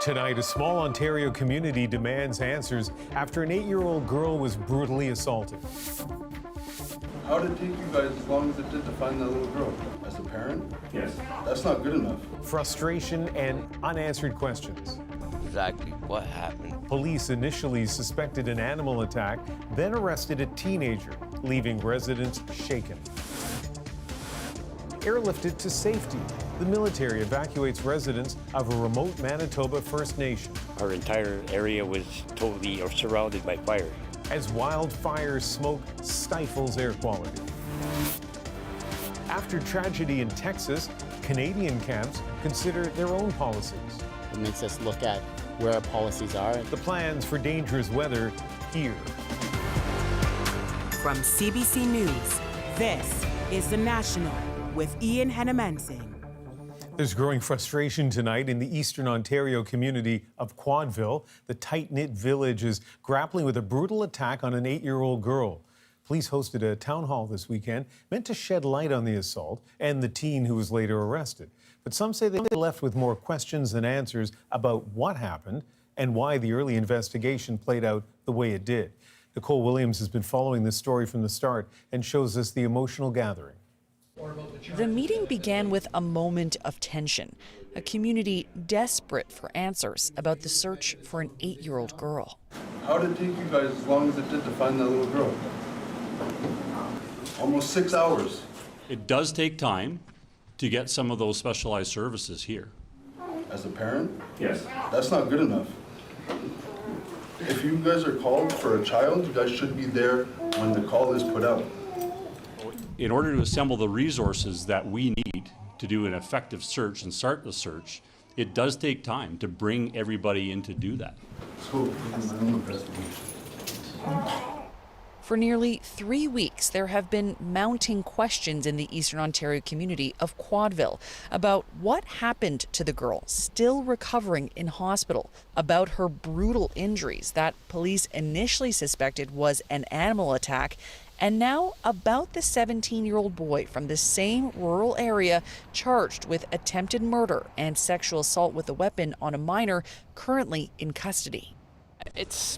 Tonight, a small Ontario community demands answers after an 8-year-old girl was brutally assaulted. How did it take you guys as long as it did to find that little girl? As a parent? Yes. That's not good enough. Frustration and unanswered questions. Exactly what happened. Police initially suspected an animal attack, then arrested a teenager, leaving residents shaken. Airlifted to safety. The military evacuates residents of a remote Manitoba First Nation. Our entire area was totally surrounded by fire. As wildfire smoke stifles air quality. After tragedy in Texas, Canadian camps consider their own policies. It makes us look at where our policies are. The plans for dangerous weather here. From CBC News, this is The National with Ian Hennemanzing. There's growing frustration tonight in the eastern Ontario community of Quadeville. The tight-knit village is grappling with a brutal attack on an 8-year-old girl. Police hosted a town hall this weekend meant to shed light on the assault and the teen who was later arrested. But some say they left with more questions than answers about what happened and why the early investigation played out the way it did. Nicole Williams has been following this story from the start and shows us the emotional gathering. The meeting began with a moment of tension, a community desperate for answers about the search for an 8-year-old girl. How did it take you guys as long as it did to find that little girl? Almost 6 hours. It does take time to get some of those specialized services here. As a parent? Yes. That's not good enough. If you guys are called for a child, you guys should be there when the call is put out. In order to assemble the resources that we need to do an effective search and start the search, it does take time to bring everybody in to do that. So, my own investigation. For nearly 3 weeks, there have been mounting questions in the Eastern Ontario community of Quadeville about what happened to the girl still recovering in hospital, about her brutal injuries that police initially suspected was an animal attack, and now about the 17-year-old boy from the same rural area charged with attempted murder and sexual assault with a weapon on a minor currently in custody. It's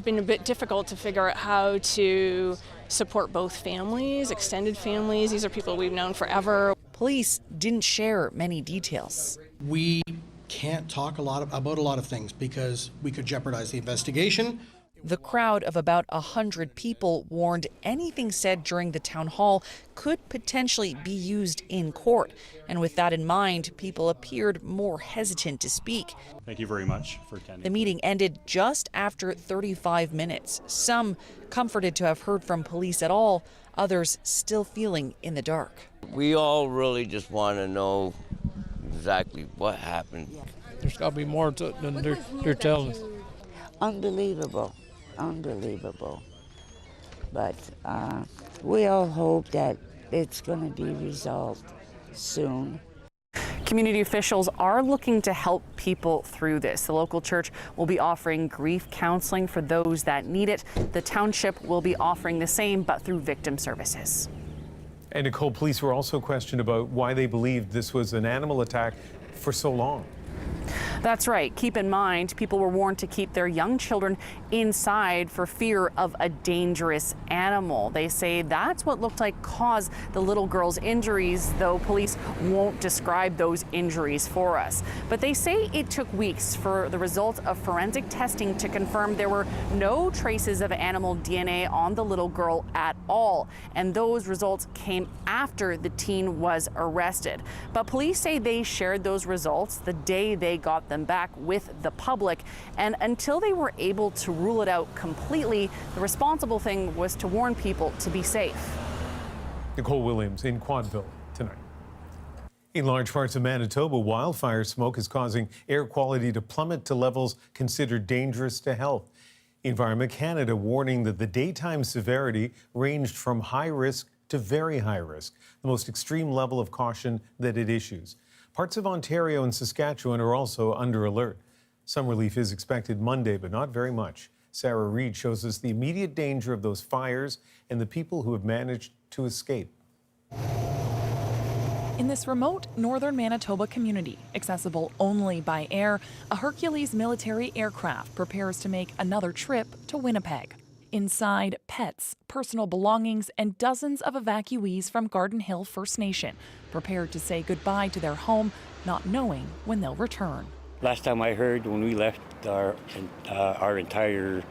been a bit difficult to figure out how to support both families, extended families. These are people we've known forever. Police didn't share many details. We can't talk about a lot of things because we could jeopardize the investigation. The crowd of about 100 people warned anything said during the town hall could potentially be used in court. And with that in mind, people appeared more hesitant to speak. Thank you very much for attending. The meeting ended just after 35 minutes. Some comforted to have heard from police at all, others still feeling in the dark. We all really just want to know exactly what happened. There's got to be more to it than they're telling us. Unbelievable. But we all hope that it's going to be resolved soon. Community officials are looking to help people through this. The local church will be offering grief counseling for those that need it. The township will be offering the same, but through victim services. And Nicole, police were also questioned about why they believed this was an animal attack for so long. That's right. Keep in mind, people were warned to keep their young children inside for fear of a dangerous animal. They say that's what looked like caused the little girl's injuries, though police won't describe those injuries for us. But they say it took weeks for the results of forensic testing to confirm there were no traces of animal DNA on the little girl at all. And those results came after the teen was arrested. But police say they shared those results the day they got them back with the public, and until they were able to rule it out completely, the responsible thing was to warn people to be safe. Nicole Williams in Quadeville tonight. In large parts of Manitoba, wildfire smoke is causing air quality to plummet to levels considered dangerous to health. Environment Canada warning that the daytime severity ranged from high risk to very high risk, the most extreme level of caution that it issues. Parts of Ontario and Saskatchewan are also under alert. Some relief is expected Monday, but not very much. Sarah Reid shows us the immediate danger of those fires and the people who have managed to escape. In this remote northern Manitoba community, accessible only by air, a Hercules military aircraft prepares to make another trip to Winnipeg. Inside, pets, personal belongings, and dozens of evacuees from Garden Hill First Nation, prepared to say goodbye to their home, not knowing when they'll return. Last time I heard, when we left, our entire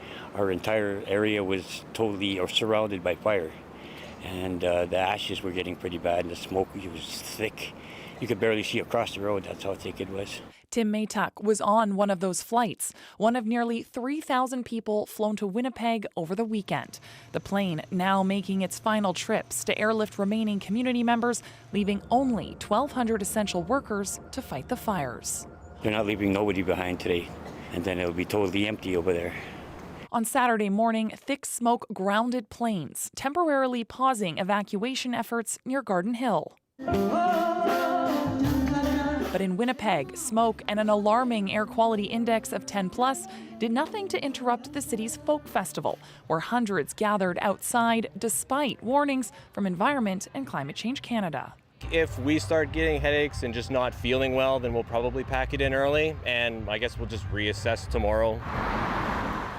area was totally or surrounded by fire. And the ashes were getting pretty bad, and the smoke was thick. You could barely see across the road. That's how thick it was. Tim Maytuck was on one of those flights, one of nearly 3,000 people flown to Winnipeg over the weekend. The plane now making its final trips to airlift remaining community members, leaving only 1,200 essential workers to fight the fires. They're not leaving nobody behind today, and then it'll be totally empty over there. On Saturday morning, thick smoke grounded planes, temporarily pausing evacuation efforts near Garden Hill. But in Winnipeg, smoke and an alarming air quality index of 10+ did nothing to interrupt the city's folk festival, where hundreds gathered outside despite warnings from Environment and Climate Change Canada. If we start getting headaches and just not feeling well, then we'll probably pack it in early, and I guess we'll just reassess tomorrow.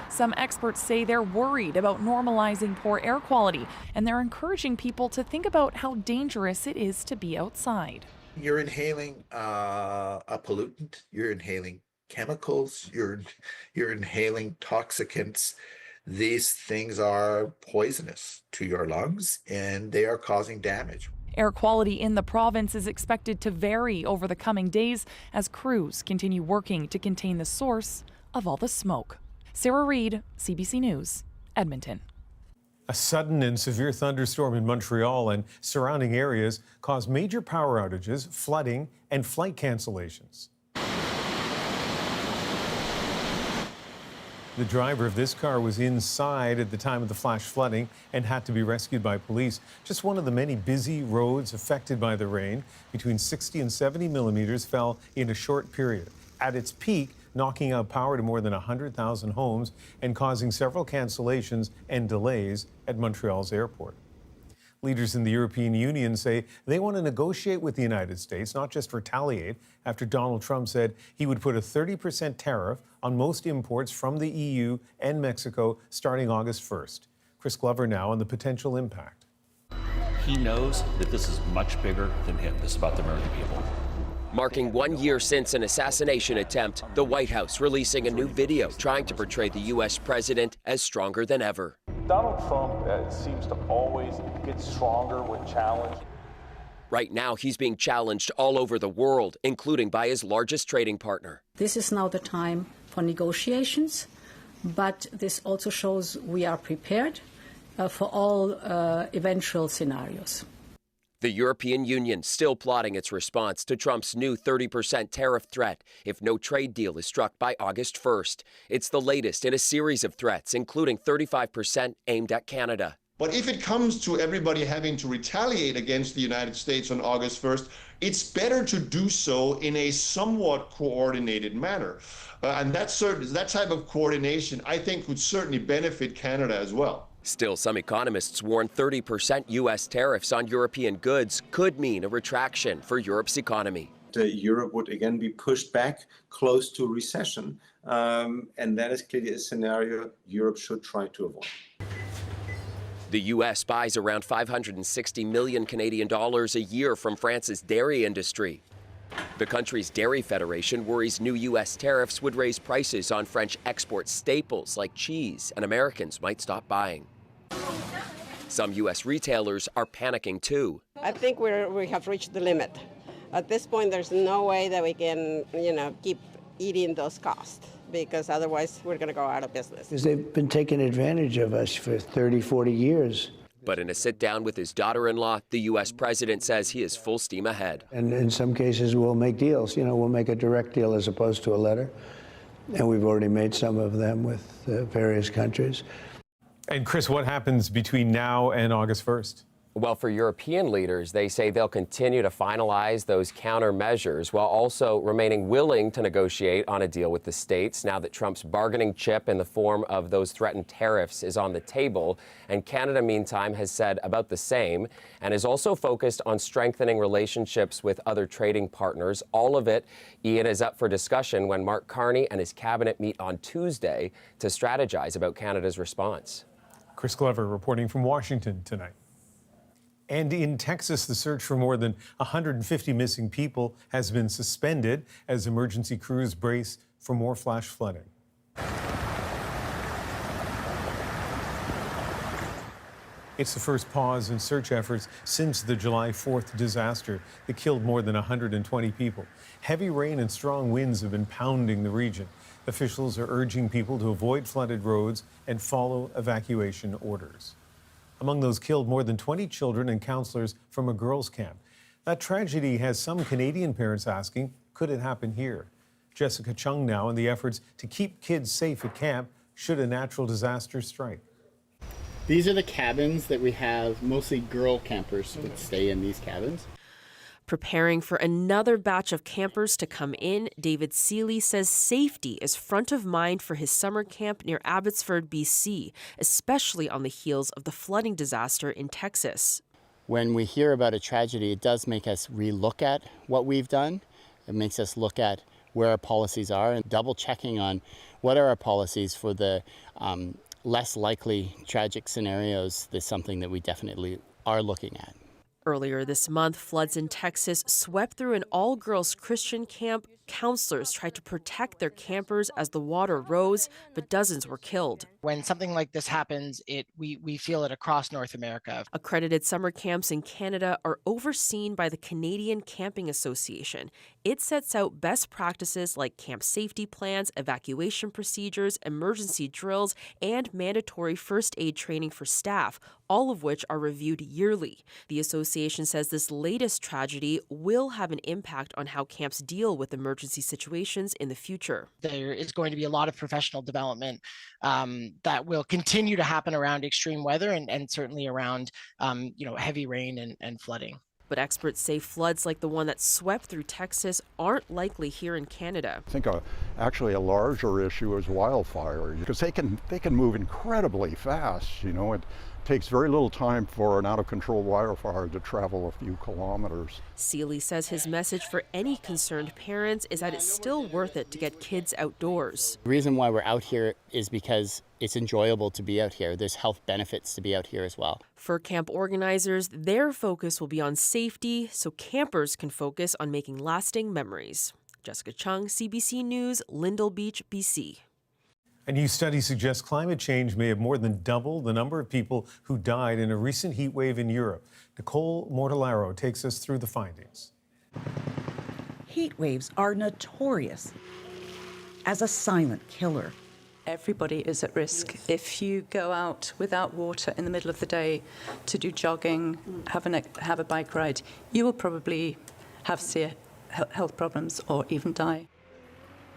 Some experts say they're worried about normalizing poor air quality, and they're encouraging people to think about how dangerous it is to be outside. You're inhaling a pollutant, you're inhaling chemicals, you're inhaling toxicants. These things are poisonous to your lungs, and they are causing damage. Air quality in the province is expected to vary over the coming days as crews continue working to contain the source of all the smoke. Sarah Reed, CBC News, Edmonton. A sudden and severe thunderstorm in Montreal and surrounding areas caused major power outages, flooding, and flight cancellations. The driver of this car was inside at the time of the flash flooding and had to be rescued by police. Just one of the many busy roads affected by the rain. Between 60 and 70 millimeters fell in a short period. At its peak, knocking out power to more than 100,000 homes and causing several cancellations and delays at Montreal's airport. Leaders in the European Union say they want to negotiate with the United States, not just retaliate, after Donald Trump said he would put a 30% tariff on most imports from the EU and Mexico starting August 1st. Chris Glover now on the potential impact. He knows that this is much bigger than him. This is about the American people. Marking 1 year since an assassination attempt, the White House releasing a new video trying to portray the U.S. president as stronger than ever. Donald Trump seems to always get stronger when challenged. Right now, he's being challenged all over the world, including by his largest trading partner. This is now the time for negotiations, but this also shows we are prepared for all eventual scenarios. The European Union still plotting its response to Trump's new 30% tariff threat if no trade deal is struck by August 1st. It's the latest in a series of threats, including 35% aimed at Canada. But if it comes to everybody having to retaliate against the United States on August 1st, it's better to do so in a somewhat coordinated manner. And that type of coordination, I think, would certainly benefit Canada as well. Still, some economists warn 30% U.S. tariffs on European goods could mean a retraction for Europe's economy. Europe would again be pushed back close to recession, and that is clearly a scenario Europe should try to avoid. The U.S. buys around 560 million Canadian dollars a year from France's dairy industry. The country's dairy federation worries new U.S. tariffs would raise prices on French export staples like cheese, and Americans might stop buying. Some U.S. retailers are panicking too. I think we have reached the limit. At this point, there's no way that we can, keep eating those costs, because otherwise we're going to go out of business. Because they've been taking advantage of us for 30, 40 years. But in a sit-down with his daughter-in-law, the U.S. president says he is full steam ahead. And in some cases, we'll make deals. We'll make a direct deal as opposed to a letter. And we've already made some of them with various countries. And Chris, what happens between now and August 1st? Well, for European leaders, they say they'll continue to finalize those countermeasures while also remaining willing to negotiate on a deal with the states now that Trump's bargaining chip in the form of those threatened tariffs is on the table. And Canada, meantime, has said about the same and is also focused on strengthening relationships with other trading partners. All of it, Ian, is up for discussion when Mark Carney and his cabinet meet on Tuesday to strategize about Canada's response. Chris Glover reporting from Washington tonight. And in Texas, the search for more than 150 missing people has been suspended as emergency crews brace for more flash flooding. It's the first pause in search efforts since the July 4th disaster that killed more than 120 people. Heavy rain and strong winds have been pounding the region. Officials are urging people to avoid flooded roads and follow evacuation orders. Among those killed, more than 20 children and counselors from a girls' camp. That tragedy has some Canadian parents asking, could it happen here? Jessica Chung now on the efforts to keep kids safe at camp should a natural disaster strike. These are the cabins that we have. Mostly girl campers would stay in these cabins. Preparing for another batch of campers to come in, David Seeley says safety is front of mind for his summer camp near Abbotsford, BC, especially on the heels of the flooding disaster in Texas. When we hear about a tragedy, it does make us relook at what we've done. It makes us look at where our policies are and double checking on what are our policies for the less likely tragic scenarios. That's something that we definitely are looking at. Earlier this month, floods in Texas swept through an all-girls Christian camp. Counselors tried to protect their campers as the water rose, but dozens were killed. When something like this happens, we feel it across North America. Accredited summer camps in Canada are overseen by the Canadian Camping Association. It sets out best practices like camp safety plans, evacuation procedures, emergency drills, and mandatory first aid training for staff, all of which are reviewed yearly. The association says this latest tragedy will have an impact on how camps deal with emergency situations in the future. There is going to be a lot of professional development that will continue to happen around extreme weather and certainly around heavy rain and flooding. But experts say floods like the one that swept through Texas aren't likely here in Canada. I think actually a larger issue is wildfire, because they can move incredibly fast. It takes very little time for an out-of-control wildfire to travel a few kilometers. Seeley says his message for any concerned parents is that it's still worth it to get kids outdoors. The reason why we're out here is because it's enjoyable to be out here. There's health benefits to be out here as well. For camp organizers, their focus will be on safety so campers can focus on making lasting memories. Jessica Chung, CBC News, Lyndall Beach, BC. A new study suggests climate change may have more than doubled the number of people who died in a recent heat wave in Europe. Nicole Mortellaro takes us through the findings. Heat waves are notorious as a silent killer. Everybody is at risk. If you go out without water in the middle of the day to do jogging, have a bike ride, you will probably have severe health problems or even die.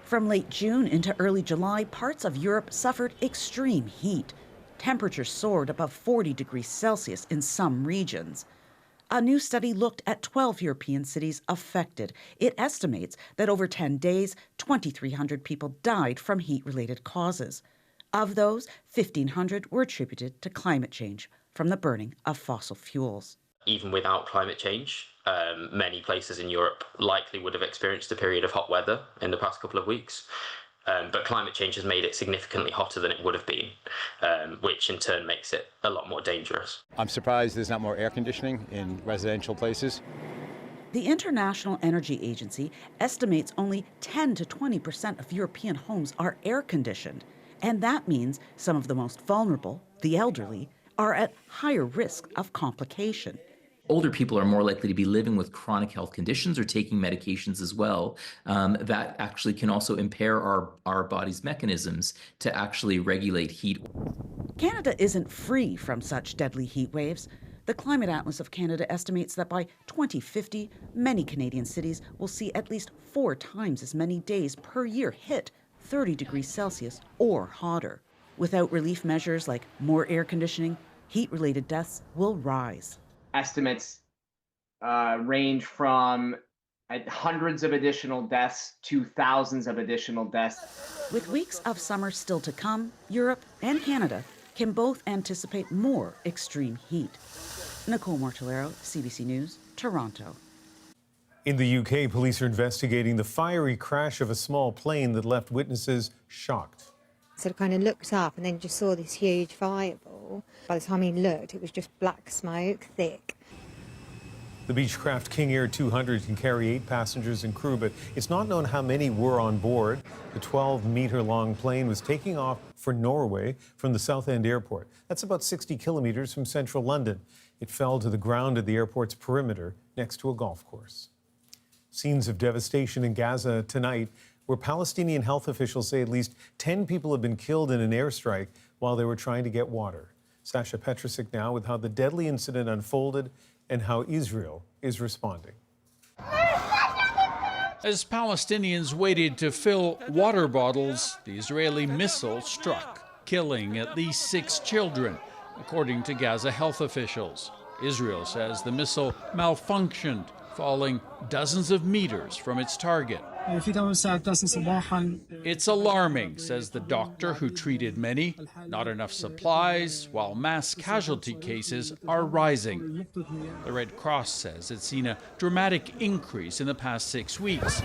From late June into early July, parts of Europe suffered extreme heat. Temperatures soared above 40 degrees Celsius in some regions. A new study looked at 12 European cities affected. It estimates that over 10 days, 2,300 people died from heat-related causes. Of those, 1,500 were attributed to climate change from the burning of fossil fuels. Even without climate change, many places in Europe likely would have experienced a period of hot weather in the past couple of weeks. But climate change has made it significantly hotter than it would have been, which in turn makes it a lot more dangerous. I'm surprised there's not more air conditioning in residential places. The International Energy Agency estimates only 10 to 20% of European homes are air conditioned. And that means some of the most vulnerable, the elderly, are at higher risk of complication. Older people are more likely to be living with chronic health conditions or taking medications as well. That actually can also impair our body's mechanisms to actually regulate heat. Canada isn't free from such deadly heat waves. The Climate Atlas of Canada estimates that by 2050, many Canadian cities will see at least 4 times as many days per year hit 30 degrees Celsius or hotter. Without relief measures like more air conditioning, heat-related deaths will rise. estimates range from hundreds of additional deaths to thousands of additional deaths. With weeks of summer still to come, Europe and Canada can both anticipate more extreme heat. Nicole Mortellero, CBC News, Toronto. In the UK, police are investigating the fiery crash of a small plane that left witnesses shocked. So I kind of looked up and then just saw this huge fireball. By the time he looked, it was just black smoke, thick. The Beechcraft King Air 200 can carry 8 passengers and crew, but it's not known how many were on board. The 12-meter-long plane was taking off for Norway from the Southend Airport. That's about 60 kilometers from central London. It fell to the ground at the airport's perimeter next to a golf course. Scenes of devastation in Gaza tonight, where Palestinian health officials say at least 10 people have been killed in an airstrike while they were trying to get water. Sasha Petrusik now with how the deadly incident unfolded and how Israel is responding. As Palestinians waited to fill water bottles, the Israeli missile struck, killing at least 6 children, according to Gaza health officials. Israel says the missile malfunctioned, falling dozens of meters from its target. It's alarming, says the doctor who treated many. Not enough supplies, while mass casualty cases are rising. The Red Cross says it's seen a dramatic increase in the past 6 weeks.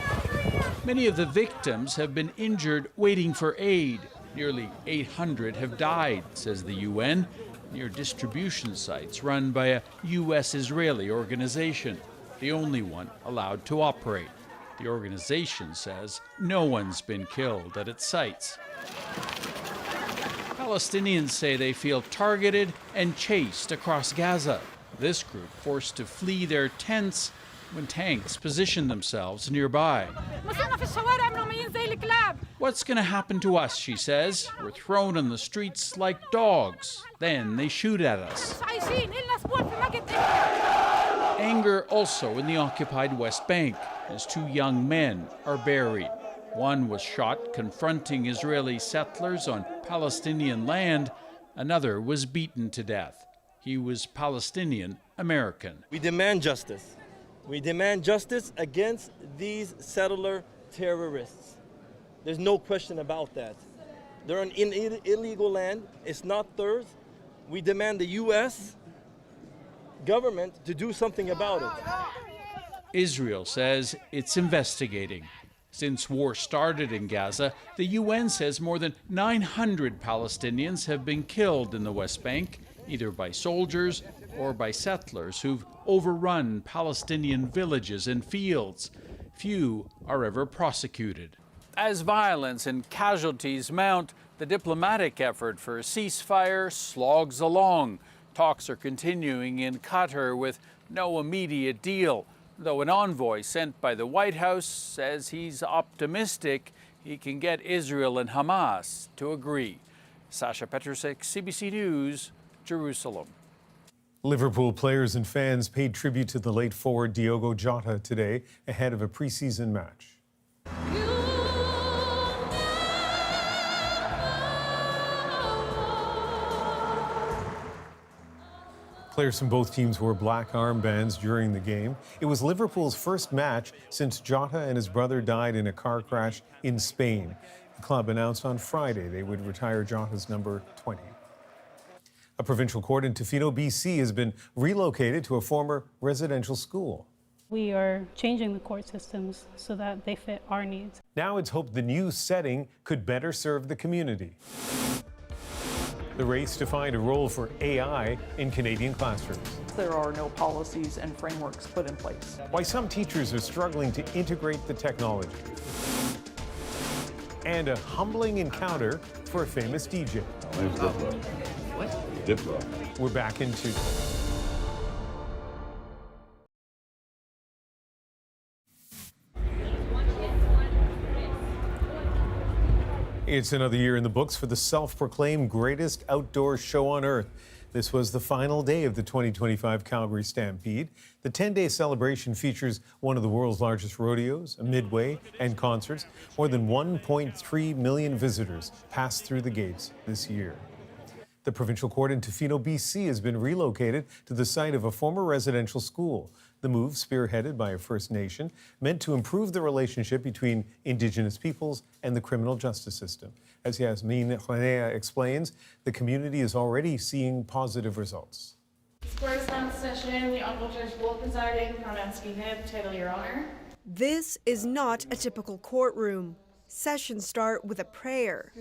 Many of the victims have been injured waiting for aid. Nearly 800 have died, says the UN, near distribution sites run by a U.S.-Israeli organization, the only one allowed to operate. The organization says no one's been killed at its sites. Palestinians say they feel targeted and chased across Gaza. This group forced to flee their tents when tanks positioned themselves nearby. What's going to happen to us, she says. We're thrown on the streets like dogs. Then they shoot at us. Anger also in the occupied West Bank, as 2 young men are buried. One was shot confronting Israeli settlers on Palestinian land. Another was beaten to death. He was Palestinian American. We demand justice. We demand justice against these settler terrorists. There's no question about that. They're on illegal land. It's not theirs. We demand the U.S. government to do something about it. Israel says it's investigating. Since war started in Gaza, the UN says more than 900 Palestinians have been killed in the West Bank, either by soldiers or by settlers who've overrun Palestinian villages and fields. Few are ever prosecuted. As violence and casualties mount, the diplomatic effort for a ceasefire slogs along. Talks are continuing in Qatar with no immediate deal, though an envoy sent by the White House says he's optimistic he can get Israel and Hamas to agree. Sasha Petrusik, CBC News, Jerusalem. Liverpool players and fans paid tribute to the late forward Diogo Jota today ahead of a preseason match. Players from both teams wore black armbands during the game. It was Liverpool's first match since Jota and his brother died in a car crash in Spain. The club announced on Friday they would retire Jota's number 20. A provincial court in Tofino, BC has been relocated to a former residential school. We are changing the court systems so that they fit our needs. Now it's hoped the new setting could better serve the community. The race to find a role for AI in Canadian classrooms. There are no policies and frameworks put in place. Why some teachers are struggling to integrate the technology. And a humbling encounter for a famous DJ. There's Diplo. What? Diplo. We're back in 2. It's another year in the books for the self-proclaimed greatest outdoor show on earth. This was the final day of the 2025 Calgary Stampede. The 10-day celebration features one of the world's largest rodeos, a midway, and concerts. More than 1.3 million visitors passed through the gates this year. The provincial court in Tofino, BC has been relocated to the site of a former residential school. The move, spearheaded by a First Nation, meant to improve the relationship between Indigenous peoples and the criminal justice system. As Yasmine Renea explains, the community is already seeing positive results. First session, the Honorable Judge Bull presiding, pronouncing him, title Your Honor. This is not a typical courtroom. Sessions start with a prayer.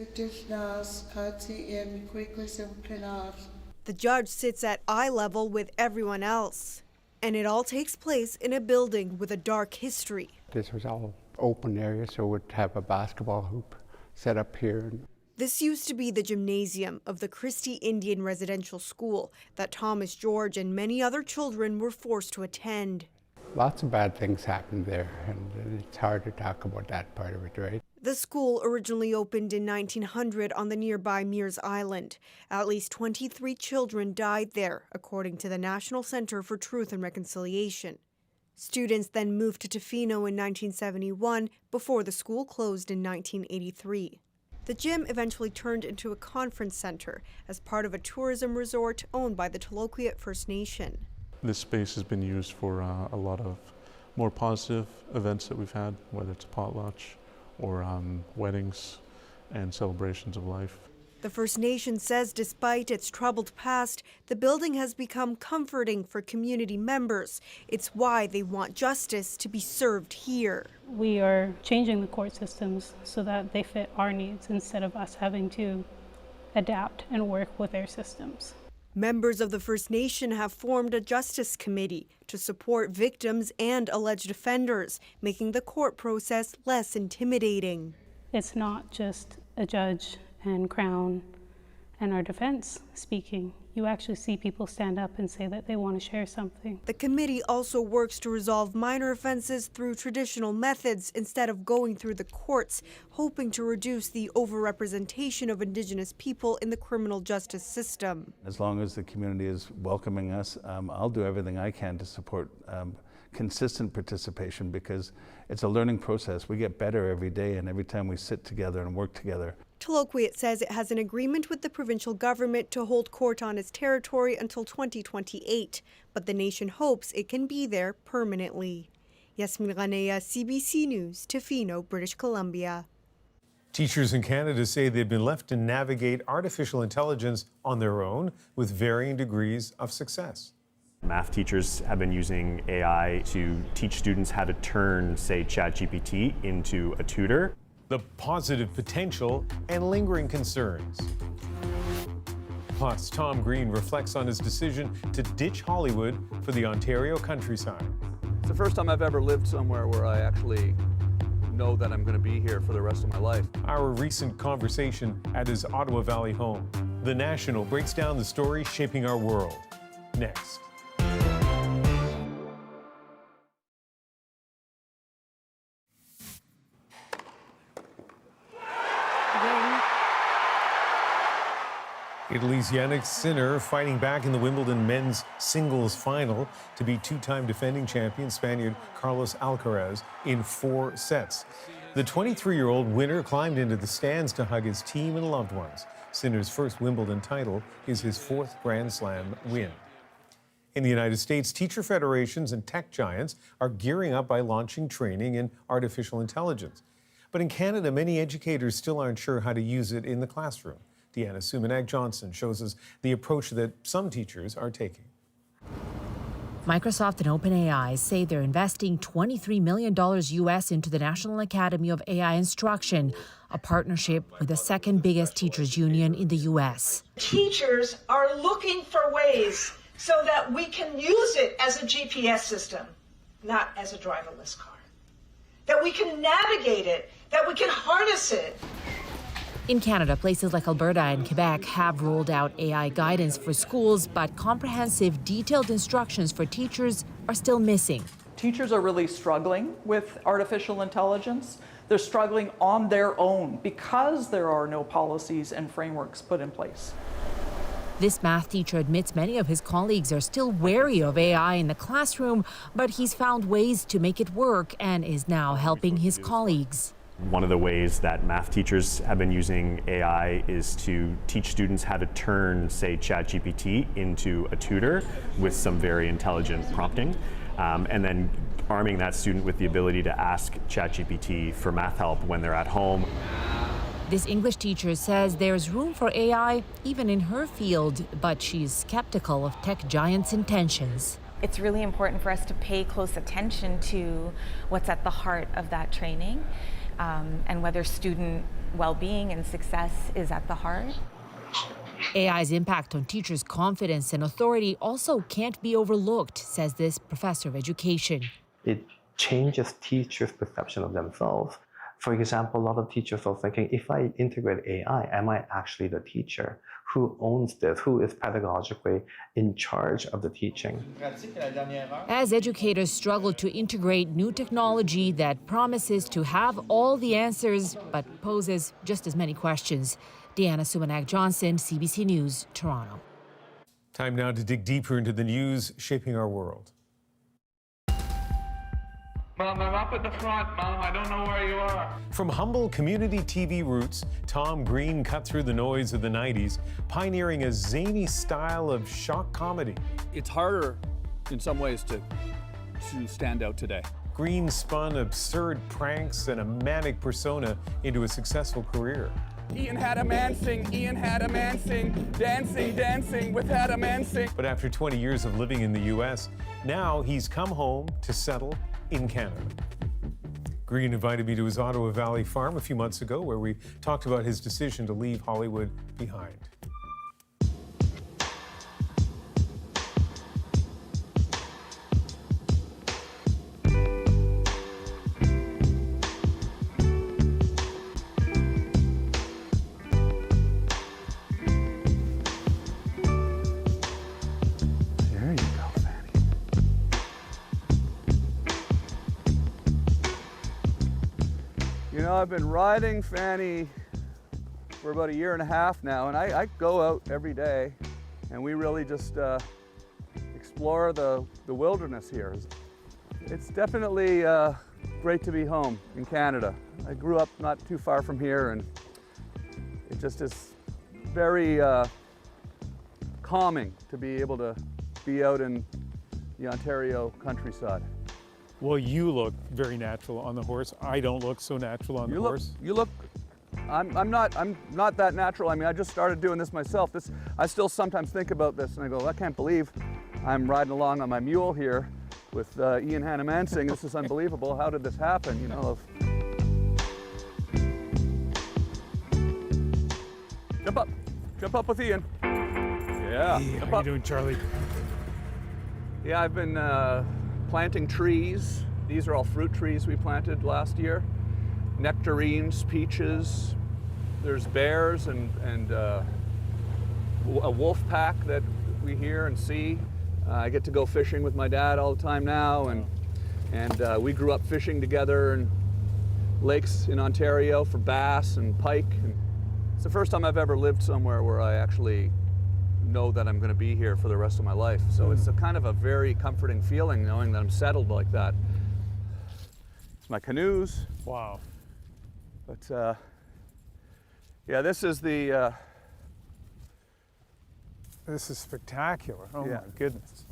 The judge sits at eye level with everyone else. And it all takes place in a building with a dark history. This was all open area, so we'd have a basketball hoop set up here. This used to be the gymnasium of the Christie Indian Residential School that Thomas George and many other children were forced to attend. Lots of bad things happened there, and it's hard to talk about that part of it, right? The school originally opened in 1900 on the nearby Mears Island. At least 23 children died there, according to the National Center for Truth and Reconciliation. Students then moved to Tofino in 1971 before the school closed in 1983. The gym eventually turned into a conference center as part of a tourism resort owned by the Taloquiet First Nation. This space has been used for a lot of more positive events that we've had, whether it's potluck or weddings and celebrations of life. The First Nation says despite its troubled past, the building has become comforting for community members. It's why they want justice to be served here. We are changing the court systems so that they fit our needs instead of us having to adapt and work with their systems. Members of the First Nation have formed a justice committee to support victims and alleged offenders, making the court process less intimidating. It's not just a judge and Crown and our defense speaking. You actually see people stand up and say that they want to share something. The committee also works to resolve minor offenses through traditional methods instead of going through the courts, hoping to reduce the overrepresentation of Indigenous people in the criminal justice system. As long as the community is welcoming us, I'll do everything I can to support consistent participation, because it's a learning process. We get better every day and every time we sit together and work together. Taloquiet says it has an agreement with the provincial government to hold court on its territory until 2028, but the nation hopes it can be there permanently. Yasmine Renea, CBC News, Tofino, British Columbia. Teachers in Canada say they've been left to navigate artificial intelligence on their own with varying degrees of success. Math teachers have been using AI to teach students how to turn, say, ChatGPT into a tutor. The positive potential and lingering concerns. Plus, Tom Green reflects on his decision to ditch Hollywood for the Ontario countryside. It's the first time I've ever lived somewhere where I actually know that I'm going to be here for the rest of my life. Our recent conversation at his Ottawa Valley home. The National breaks down the story shaping our world. Next. Italy's Jannick Sinner fighting back in the Wimbledon men's singles final to beat two-time defending champion Spaniard Carlos Alcaraz in 4 sets. The 23-year-old winner climbed into the stands to hug his team and loved ones. Sinner's first Wimbledon title is his 4th Grand Slam win. In the United States, teacher federations and tech giants are gearing up by launching training in artificial intelligence. But in Canada, many educators still aren't sure how to use it in the classroom. Deanna Sumanag-Johnson shows us the approach that some teachers are taking. Microsoft and OpenAI say they're investing $23 million US into the National Academy of AI Instruction, a partnership with the second biggest teachers union in the US. Teachers are looking for ways so that we can use it as a GPS system, not as a driverless car. That we can navigate it, that we can harness it. In Canada, places like Alberta and Quebec have rolled out AI guidance for schools, but comprehensive, detailed instructions for teachers are still missing. Teachers are really struggling with artificial intelligence. They're struggling on their own because there are no policies and frameworks put in place. This math teacher admits many of his colleagues are still wary of AI in the classroom, but he's found ways to make it work and is now helping his colleagues. One of the ways that math teachers have been using AI is to teach students how to turn, say, ChatGPT into a tutor with some very intelligent prompting, and then arming that student with the ability to ask ChatGPT for math help when they're at home. This English teacher says there's room for AI even in her field, but she's skeptical of tech giants' intentions. It's really important for us to pay close attention to what's at the heart of that training, and whether student well-being and success is at the heart. AI's impact on teachers' confidence and authority also can't be overlooked, says this professor of education. It changes teachers' perception of themselves. For example, a lot of teachers are thinking, if I integrate AI, am I actually the teacher? Who owns this? Who is pedagogically in charge of the teaching? As educators struggle to integrate new technology that promises to have all the answers but poses just as many questions. Deanna Sumanak-Johnson, CBC News, Toronto. Time now to dig deeper into the news shaping our world. Mom, I'm up at the front, Mom. I don't know where you are. From humble community TV roots, Tom Green cut through the noise of the 90s, pioneering a zany style of shock comedy. It's harder in some ways to stand out today. Green spun absurd pranks and a manic persona into a successful career. Ian had a man sing, Ian had a man sing, dancing, dancing with had a man sing. But after 20 years of living in the U.S., now he's come home to settle in Canada. Green invited me to his Ottawa Valley farm a few months ago, where we talked about his decision to leave Hollywood behind. You know, I've been riding Fanny for about a year and a half now, and I go out every day, and we really just explore the wilderness here. It's definitely great to be home in Canada. I grew up not too far from here, and it just is very calming to be able to be out in the Ontario countryside. Well, you look very natural on the horse. I don't look so natural on the horse. You look. I'm not that natural. I mean, I just started doing this myself. I still sometimes think about this, and I go, I can't believe I'm riding along on my mule here with Ian Hannamansing. This is unbelievable. How did this happen? You know. Jump up with Ian. Yeah. Hey, how you doing, Charlie? Yeah, I've been planting trees. These are all fruit trees we planted last year. Nectarines, peaches. There's bears and a wolf pack that we hear and see. I get to go fishing with my dad all the time now, and we grew up fishing together in lakes in Ontario for bass and pike. And it's the first time I've ever lived somewhere where I actually know that I'm going to be here for the rest of my life. So it's a kind of a very comforting feeling knowing that I'm settled like that. It's my canoes. Wow. But yeah, this is the. This is spectacular. Oh yeah. My goodness.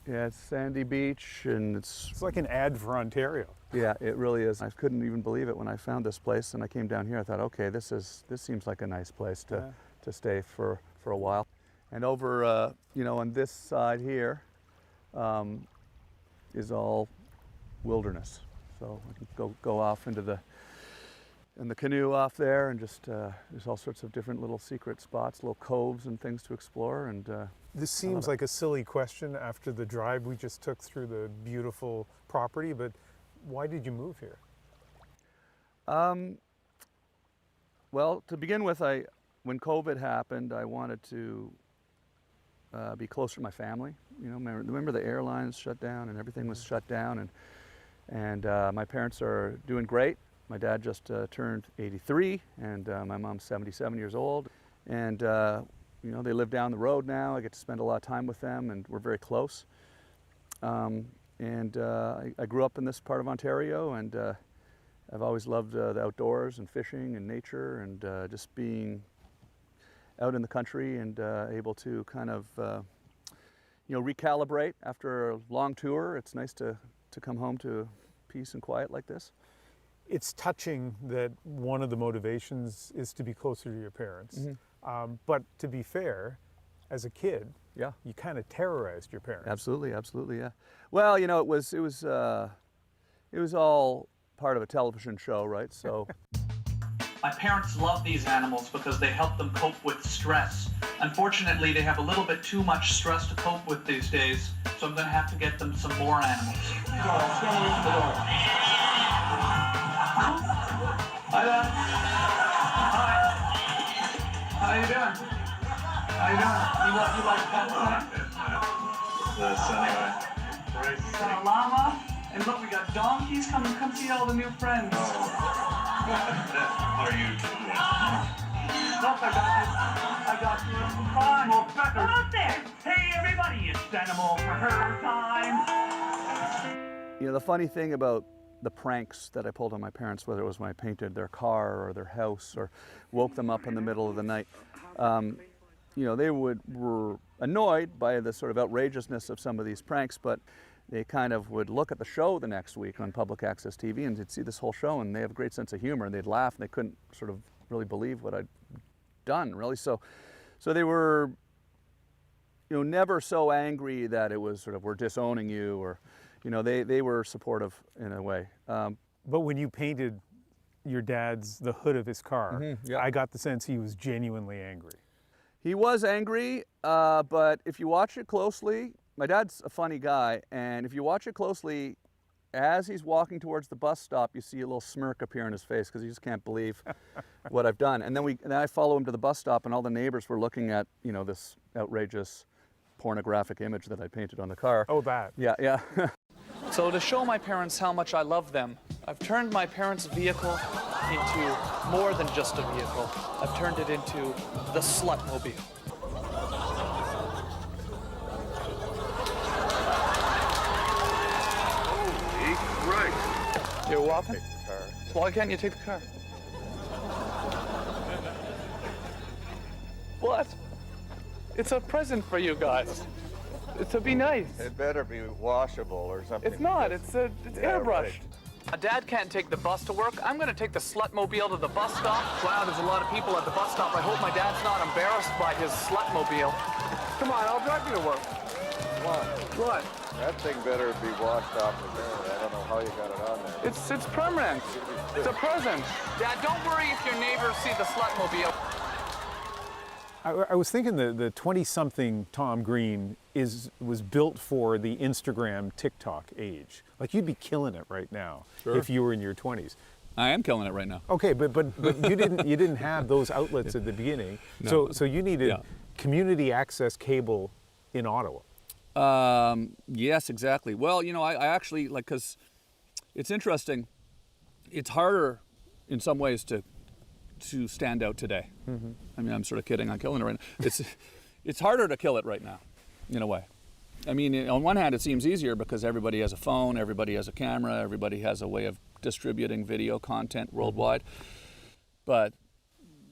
Yeah, it's sandy beach, and it's like an ad for Ontario. Yeah, it really is. I couldn't even believe it when I found this place, and I came down here. I thought, okay, this seems like a nice place to stay for a while. And over, you know, on this side here is all wilderness. So I can go off into the canoe off there, and just there's all sorts of different little secret spots, little coves and things to explore. And this seems like a silly question after the drive we just took through the beautiful property, but why did you move here? Well, to begin with, when COVID happened, I wanted to be closer to my family. You know, remember the airlines shut down and everything was shut down, and my parents are doing great. My dad just turned 83, and my mom's 77 years old, and you know, they live down the road now. I get to spend a lot of time with them, and we're very close. I grew up in this part of Ontario, and I've always loved the outdoors and fishing and nature and just being out in the country and able to kind of, recalibrate after a long tour. It's nice to come home to peace and quiet like this. It's touching that one of the motivations is to be closer to your parents. But to be fair, as a kid, you kind of terrorized your parents. Absolutely, absolutely, yeah. Well, it was all part of a television show, right? So. My parents love these animals because they help them cope with stress. Unfortunately, they have a little bit too much stress to cope with these days, so I'm going to have to get them some more animals. Hi there. Hi. How you doing? How you doing? You like pets? This anyway. Got a llama, and look, we got donkeys. Come see all the new friends. How are you doing? Look, I got you some primal feathers. Come out there! Hey, everybody! It's animal for her time. The funny thing about the pranks that I pulled on my parents, whether it was when I painted their car or their house or woke them up in the middle of the night, they were annoyed by the sort of outrageousness of some of these pranks, but they kind of would look at the show the next week on public access TV and they'd see this whole show and they have a great sense of humor and they'd laugh and they couldn't sort of really believe what I'd done, really. So they were, never so angry that it was sort of, we're disowning you, or, they were supportive in a way. But when you painted your dad's, the hood of his car, I got the sense he was genuinely angry. He was angry, but if you watch it closely, my dad's a funny guy, and if you watch it closely, as he's walking towards the bus stop, you see a little smirk appear on his face because he just can't believe what I've done. And then I follow him to the bus stop, and all the neighbors were looking at, this outrageous pornographic image that I painted on the car. Oh, that. Yeah. So to show my parents how much I love them, I've turned my parents' vehicle into more than just a vehicle. I've turned it into the Slutmobile. You're welcome. Why can't you take the car? What? It's a present for you guys. To be nice. It better be washable or something. It's not. It's airbrushed. Right. Dad can't take the bus to work. I'm going to take the Slutmobile to the bus stop. Wow, there's a lot of people at the bus stop. I hope my dad's not embarrassed by his Slutmobile. Come on, I'll drive you to work. What? That thing better be washed off the there. I don't know how you got it on there. It's permanent. It's a present. Dad, don't worry if your neighbors see the Slutmobile. I was thinking the 20-something Tom Green was built for the Instagram, TikTok age. Like, you'd be killing it right now if you were in your 20s. I am killing it right now. Okay, but you didn't have those outlets at the beginning. No. So you needed community access cable in Ottawa. Yes, exactly. Well, I actually, because it's interesting. It's harder in some ways to stand out today. I mean, I'm sort of kidding. I'm killing it right now. It's harder to kill it right now, in a way. I mean, on one hand, it seems easier because everybody has a phone, everybody has a camera, everybody has a way of distributing video content worldwide. But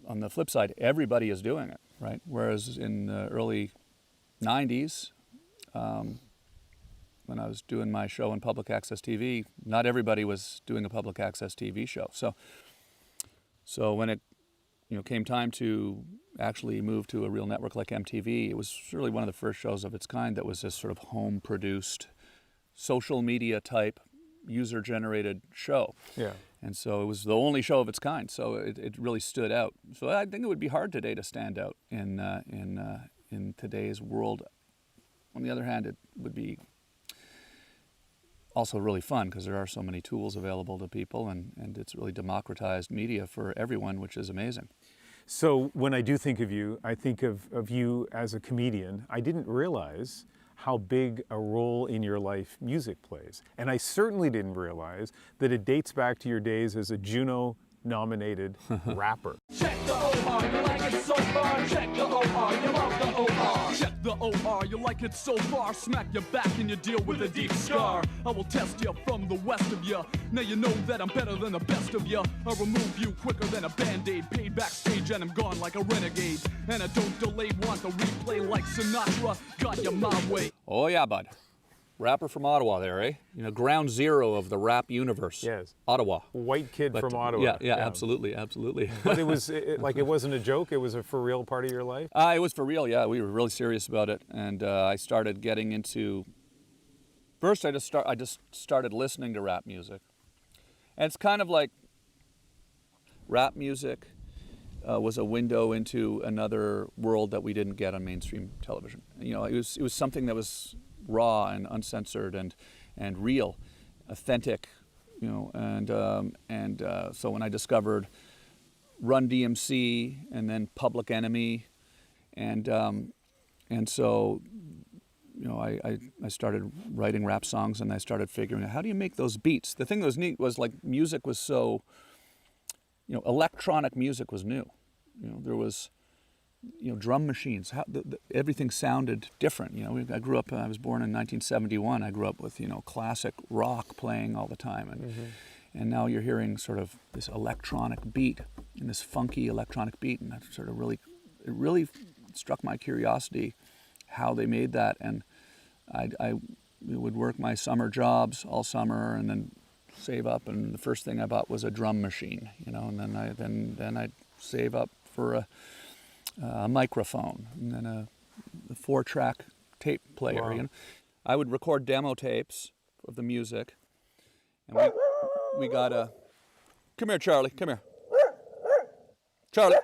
on the flip side, everybody is doing it, right? Whereas in the early 90s, when I was doing my show on public access TV, not everybody was doing a public access TV show. So when it came time to actually move to a real network like MTV, it was really one of the first shows of its kind that was this sort of home-produced, social media type, user-generated show. Yeah. And so it was the only show of its kind. So it really stood out. So I think it would be hard today to stand out in today's world. On the other hand, it would be also really fun because there are so many tools available to people, and it's really democratized media for everyone, which is amazing. So when I do think of you, I think of you as a comedian. I didn't realize how big a role in your life music plays. And I certainly didn't realize that it dates back to your days as a Juno-nominated rapper. Check the OR, you like it so far. Check the OR, you love the OR. Check the OR, you like it so far. Smack your back and you deal with a deep scar. I will test you from the west of you. Now you know that I'm better than the best of you. I'll remove you quicker than a band-aid. Paid backstage and I'm gone like a renegade. And I don't delay, want the replay like Sinatra. Got you my way. Oh yeah, bud. Rapper from Ottawa there, eh? You know, ground zero of the rap universe. Yes. Ottawa. White kid from Ottawa. Yeah, absolutely, absolutely. But it was like it wasn't a joke. It was a for real part of your life. It was for real. Yeah, we were really serious about it, and I started getting into. First, I just started listening to rap music, and it's kind of like rap music was a window into another world that we didn't get on mainstream television. You know, it was something that was raw and uncensored and real, authentic, you know, and so when I discovered Run DMC and then Public Enemy, and so, you know, I started writing rap songs and I started figuring out how do you make those beats. The thing that was neat was like music was so, you know, electronic music was new. You know, there was, you know, drum machines. Everything sounded different. You know, I grew up. I was born in 1971. I grew up with, you know, classic rock playing all the time, and now you're hearing sort of this electronic beat and this funky electronic beat, and that sort of it really struck my curiosity how they made that, and I would work my summer jobs all summer and then save up, and the first thing I bought was a drum machine, you know, and then I'd save up for a microphone, and then a 4-track tape player. Wow. You know, I would record demo tapes of the music, and we got a. Come here, Charlie. Come here, Charlie.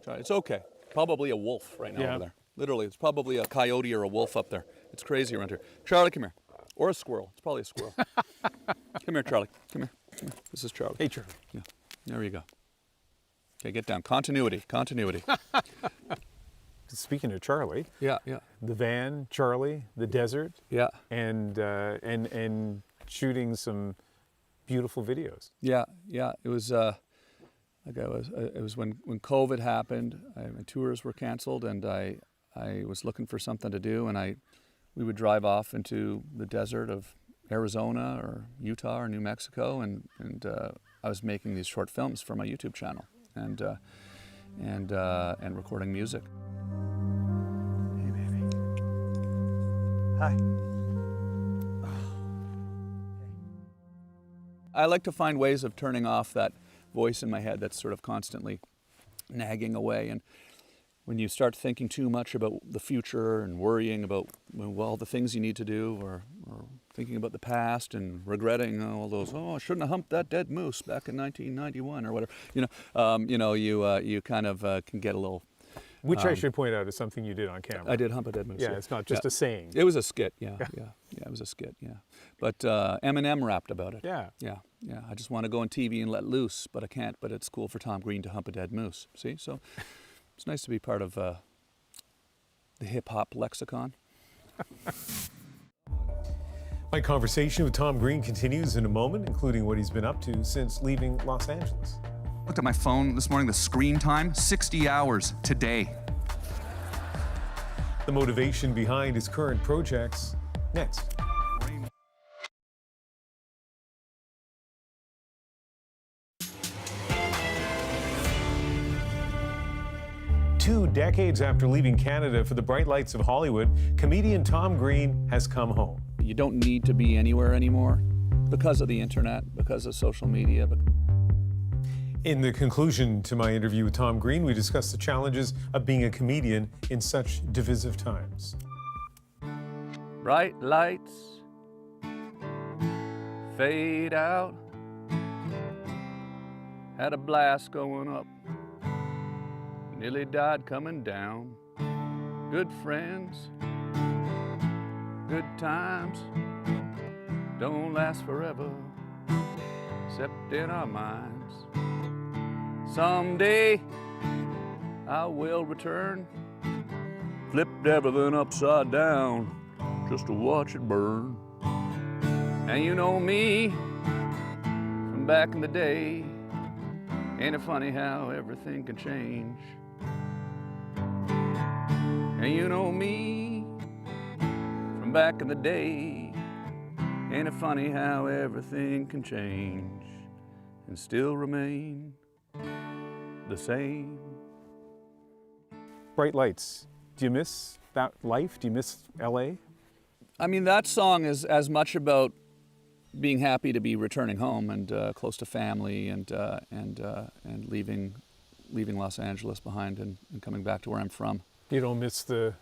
Charlie, it's okay. Probably a wolf right now over there. Literally, it's probably a coyote or a wolf up there. It's crazy around here. Charlie, come here, or a squirrel. It's probably a squirrel. Come here, Charlie. Come here. Come here. This is Charlie. Hey, Charlie. Yeah. There you go. Okay, get down. Continuity. Speaking of Charlie, yeah, the van, Charlie, the desert, yeah, and shooting some beautiful videos. Yeah. It was it was when COVID happened. My tours were canceled, and I was looking for something to do, and we would drive off into the desert of Arizona or Utah or New Mexico, and I was making these short films for my YouTube channel. And recording music. Hey, baby. Hi. I like to find ways of turning off that voice in my head that's sort of constantly nagging away. And when you start thinking too much about the future and worrying about all the things you need to do, or thinking about the past and regretting all those, I shouldn't have humped that dead moose back in 1991 or whatever. You kind of can get a little. Which I should point out is something you did on camera. I did hump a dead moose. Yeah, it's not just a saying. It was a skit. Yeah, it was a skit. Yeah, but Eminem rapped about it. Yeah. I just want to go on TV and let loose, but I can't. But it's cool for Tom Green to hump a dead moose. See, so. It's nice to be part of the hip-hop lexicon. My conversation with Tom Green continues in a moment, including what he's been up to since leaving Los Angeles. Looked at my phone this morning, the screen time, 60 hours today. The motivation behind his current projects, next. 2 decades after leaving Canada for the bright lights of Hollywood, comedian Tom Green has come home. You don't need to be anywhere anymore because of the internet, because of social media. In the conclusion to my interview with Tom Green, we discuss the challenges of being a comedian in such divisive times. Bright lights fade out. Had a blast going up. Nearly died coming down. Good friends, good times don't last forever, except in our minds. Someday I will return, flipped everything upside down just to watch it burn. And you know me from back in the day, Ain't it funny how everything can change? And you know me from back in the day. Ain't it funny how everything can change and still remain the same? Bright lights. Do you miss that life? Do you miss LA? I mean, that song is as much about being happy to be returning home and close to family and leaving Los Angeles behind and coming back to where I'm from. You don't miss the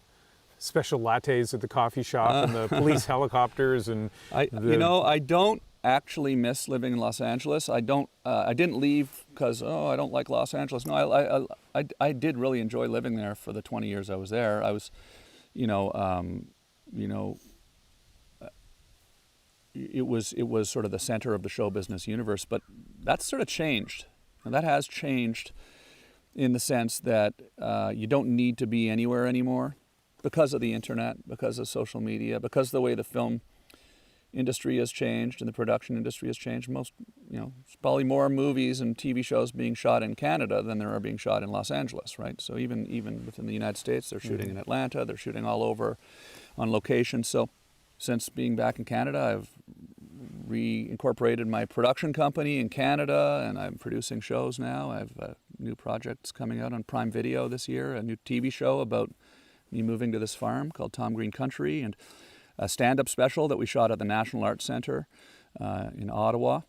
special lattes at the coffee shop and the police helicopters and I don't actually miss living in Los Angeles. I didn't leave because I don't like Los Angeles. No, I did really enjoy living there for the 20 years I was there. I was, it was sort of the center of the show business universe, but that's sort of changed. And that has changed in the sense that you don't need to be anywhere anymore because of the internet, because of social media, because of the way the film industry has changed and the production industry has changed. There's probably more movies and TV shows being shot in Canada than there are being shot in Los Angeles, right? So even within the United States, they're shooting in Atlanta, they're shooting all over on location. So since being back in Canada, I've reincorporated my production company in Canada, and I'm producing shows now. I have new projects coming out on Prime Video this year, a new TV show about me moving to this farm called Tom Green Country, and a stand-up special that we shot at the National Arts Centre in Ottawa,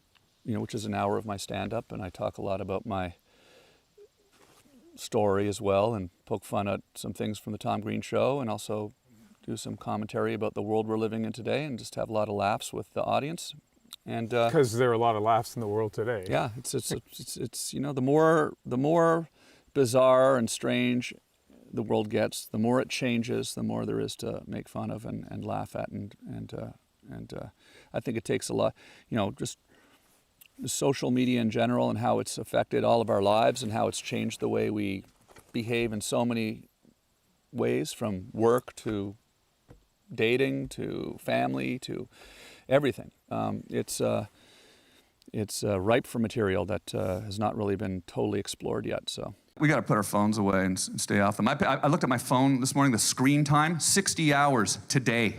which is an hour of my stand-up, and I talk a lot about my story as well and poke fun at some things from the Tom Green Show, and also do some commentary about the world we're living in today and just have a lot of laughs with the audience. And because there are a lot of laughs in the world today. Yeah, it's the more bizarre and strange the world gets, the more it changes, the more there is to make fun of and laugh at, and I think it takes a lot, just social media in general and how it's affected all of our lives and how it's changed the way we behave in so many ways, from work to dating to family to everything. It's ripe for material that has not really been totally explored yet. So we got to put our phones away and stay off them. I looked at my phone this morning, the screen time, 60 hours today.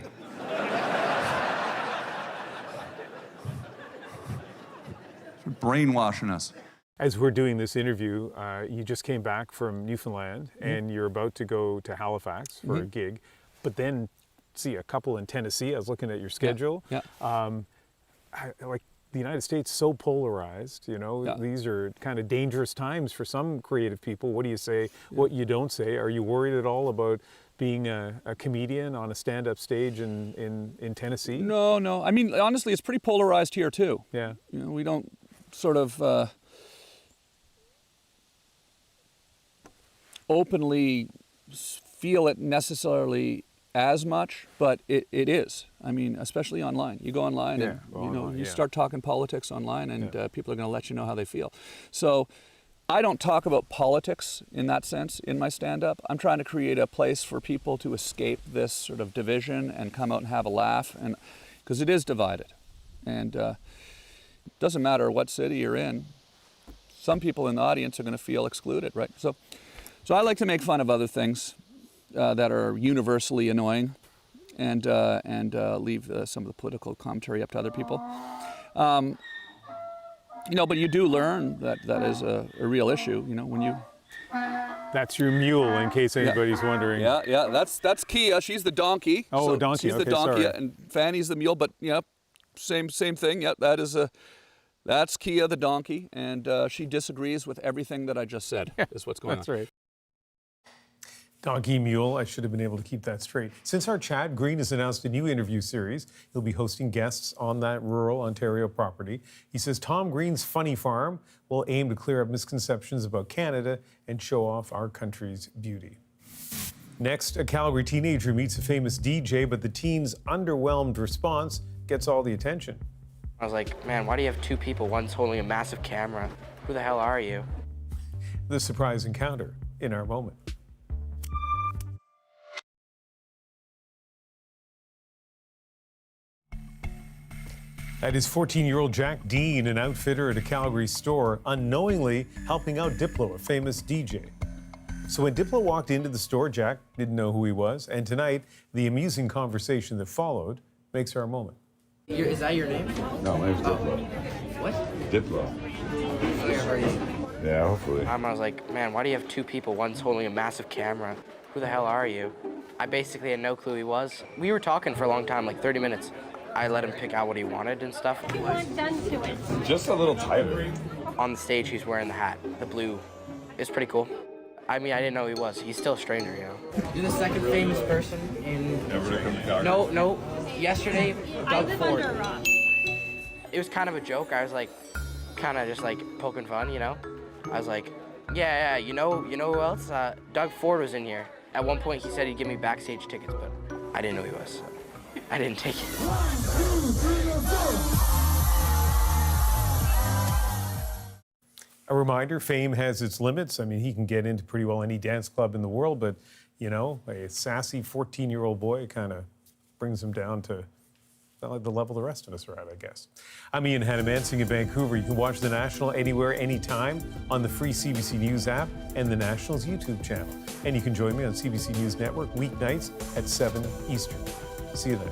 Brainwashing us. As we're doing this interview, you just came back from Newfoundland and you're about to go to Halifax for a gig, but then see a couple in Tennessee. I was looking at your schedule. Yeah. Like the United States, so polarized, these are kind of dangerous times for some creative people. What do you say, what you don't say? Are you worried at all about being a comedian on a stand-up stage in Tennessee? No. I mean, honestly, it's pretty polarized here too. Yeah. We don't sort of openly feel it necessarily as much, but it is. I mean, especially online. You go online and you start talking politics online, and people are going to let you know how they feel. So I don't talk about politics in that sense in my stand-up. I'm trying to create a place for people to escape this sort of division and come out and have a laugh, and because it is divided. And it doesn't matter what city you're in, some people in the audience are going to feel excluded, right? So I like to make fun of other things that are universally annoying, and leave some of the political commentary up to other people. But you do learn that is a real issue. When you. That's your mule, in case anybody's wondering. Yeah. That's Kia. She's the donkey. Oh, so donkey. She's okay, the donkey, sorry. and Fanny's the mule. But same thing. Yeah, that's Kia the donkey, and she disagrees with everything that I just said. Is what's going on. That's right. Donkey Mule, I should have been able to keep that straight. Since our chat, Green has announced a new interview series. He'll be hosting guests on that rural Ontario property. He says Tom Green's Funny Farm will aim to clear up misconceptions about Canada and show off our country's beauty. Next, a Calgary teenager meets a famous DJ, but the teen's underwhelmed response gets all the attention. I was like, man, why do you have two people? One's holding a massive camera. Who the hell are you? The surprise encounter in our moment. That is 14-year-old Jack Dean, an outfitter at a Calgary store, unknowingly helping out Diplo, a famous DJ. So when Diplo walked into the store, Jack didn't know who he was. And tonight, the amusing conversation that followed makes our moment. Is that your name? No, my name's Diplo. What? Diplo. Yeah, hopefully. I was like, man, why do you have two people? One's holding a massive camera. Who the hell are you? I basically had no clue who he was. We were talking for a long time, like 30 minutes. I let him pick out what he wanted and stuff. You want done to it? Just a little tighter. On the stage, he's wearing the hat, the blue. It's pretty cool. I mean, I didn't know who he was. He's still a stranger, you know. You're the second famous person in... Ever to come to Calgary? No. Yesterday, Doug Ford. Under a rock. It was kind of a joke. I was like, kind of just like poking fun, you know. I was like, yeah, you know who else? Doug Ford was in here. At one point, he said he'd give me backstage tickets, but I didn't know who he was, so I didn't take it. A reminder, fame has its limits. I mean, he can get into pretty well any dance club in the world, but, you know, a sassy 14-year-old boy kind of brings him down to the level the rest of us are at, I guess. I'm Ian Hannamansing in Vancouver. You can watch The National anywhere, anytime on the free CBC News app and The National's YouTube channel. And you can join me on CBC News Network weeknights at 7 Eastern. See you then.